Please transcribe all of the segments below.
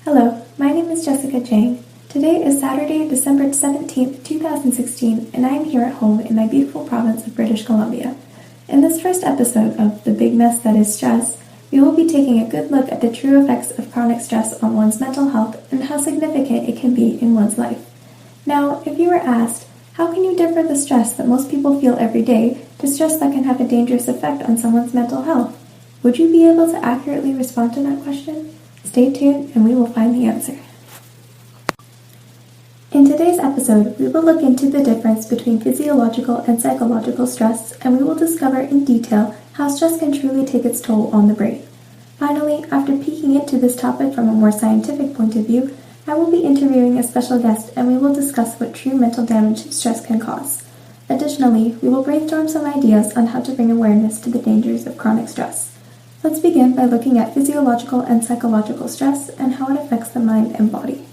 Hello, my name is Jessica Chang. Today is Saturday, December 17th, 2016, and I am here at home in my beautiful province of British Columbia. In this first episode of The Big Mess That Is Stress, we will be taking a good look at the true effects of chronic stress on one's mental health and how significant it can be in one's life. Now, if you were asked, how can you differ the stress that most people feel every day to stress that can have a dangerous effect on someone's mental health? Would you be able to accurately respond to that question? Stay tuned and we will find the answer. In today's episode, we will look into the difference between physiological and psychological stress, and we will discover in detail how stress can truly take its toll on the brain. Finally, after peeking into this topic from a more scientific point of view, I will be interviewing a special guest and we will discuss what true mental damage stress can cause. Additionally, we will brainstorm some ideas on how to bring awareness to the dangers of chronic stress. Let's begin by looking at physiological and psychological stress and how it affects the mind and body.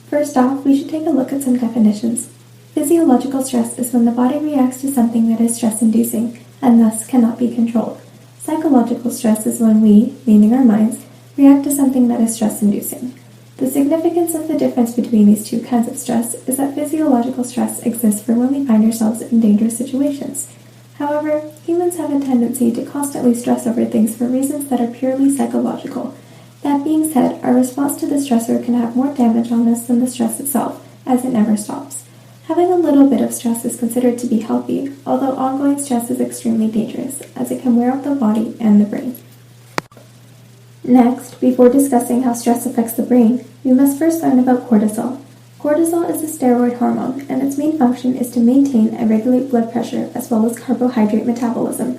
First off, we should take a look at some definitions. Physiological stress is when the body reacts to something that is stress-inducing and thus cannot be controlled. Psychological stress is when we, meaning our minds, react to something that is stress-inducing. The significance of the difference between these two kinds of stress is that physiological stress exists for when we find ourselves in dangerous situations. However, humans have a tendency to constantly stress over things for reasons that are purely psychological. That being said, our response to the stressor can have more damage on us than the stress itself, as it never stops. Having a little bit of stress is considered to be healthy, although ongoing stress is extremely dangerous, as it can wear out the body and the brain. Next, before discussing how stress affects the brain, we must first learn about cortisol. Cortisol is a steroid hormone, and its main function is to maintain and regulate blood pressure as well as carbohydrate metabolism.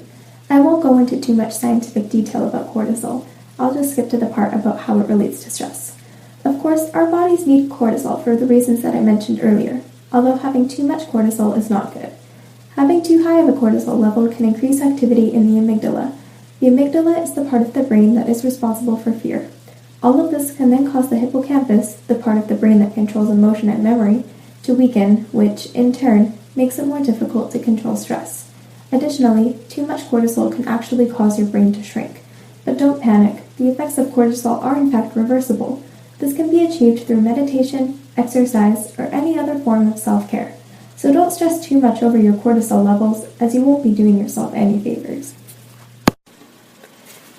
I won't go into too much scientific detail about cortisol. I'll just skip to the part about how it relates to stress. Of course, our bodies need cortisol for the reasons that I mentioned earlier, although having too much cortisol is not good. Having too high of a cortisol level can increase activity in the amygdala. The amygdala is the part of the brain that is responsible for fear. All of this can then cause the hippocampus, the part of the brain that controls emotion and memory, to weaken, which, in turn, makes it more difficult to control stress. Additionally, too much cortisol can actually cause your brain to shrink. But don't panic, the effects of cortisol are in fact reversible. This can be achieved through meditation, exercise, or any other form of self-care. So don't stress too much over your cortisol levels, as you won't be doing yourself any favors.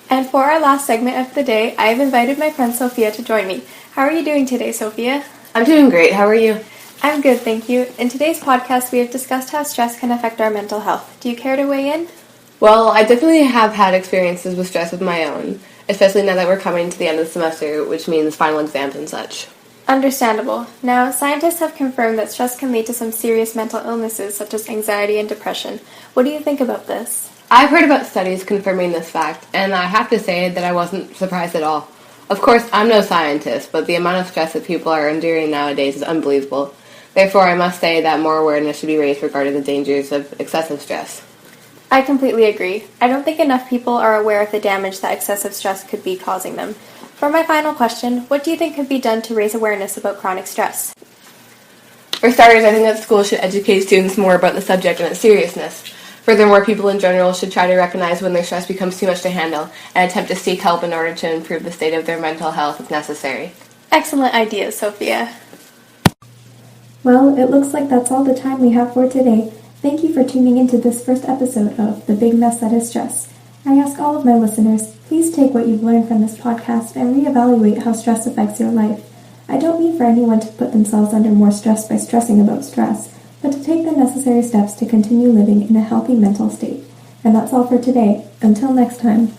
And for our last segment of the day, I have invited my friend Sophia to join me. How are you doing today, Sophia? I'm doing great. How are you? I'm good, thank you. In today's podcast, we have discussed how stress can affect our mental health. Do you care to weigh in? Well, I definitely have had experiences with stress of my own, especially now that we're coming to the end of the semester, which means final exams and such. Understandable. Now, scientists have confirmed that stress can lead to some serious mental illnesses such as anxiety and depression. What do you think about this? I've heard about studies confirming this fact, and I have to say that I wasn't surprised at all. Of course, I'm no scientist, but the amount of stress that people are enduring nowadays is unbelievable. Therefore, I must say that more awareness should be raised regarding the dangers of excessive stress. I completely agree. I don't think enough people are aware of the damage that excessive stress could be causing them. For my final question, what do you think could be done to raise awareness about chronic stress? For starters, I think that schools should educate students more about the subject and its seriousness. Furthermore, people in general should try to recognize when their stress becomes too much to handle and attempt to seek help in order to improve the state of their mental health if necessary. Excellent ideas, Sophia. Well, it looks like that's all the time we have for today. Thank you for tuning into this first episode of The Big Mess That Is Stress. I ask all of my listeners, please take what you've learned from this podcast and reevaluate how stress affects your life. I don't mean for anyone to put themselves under more stress by stressing about stress, but to take the necessary steps to continue living in a healthy mental state. And that's all for today. Until next time.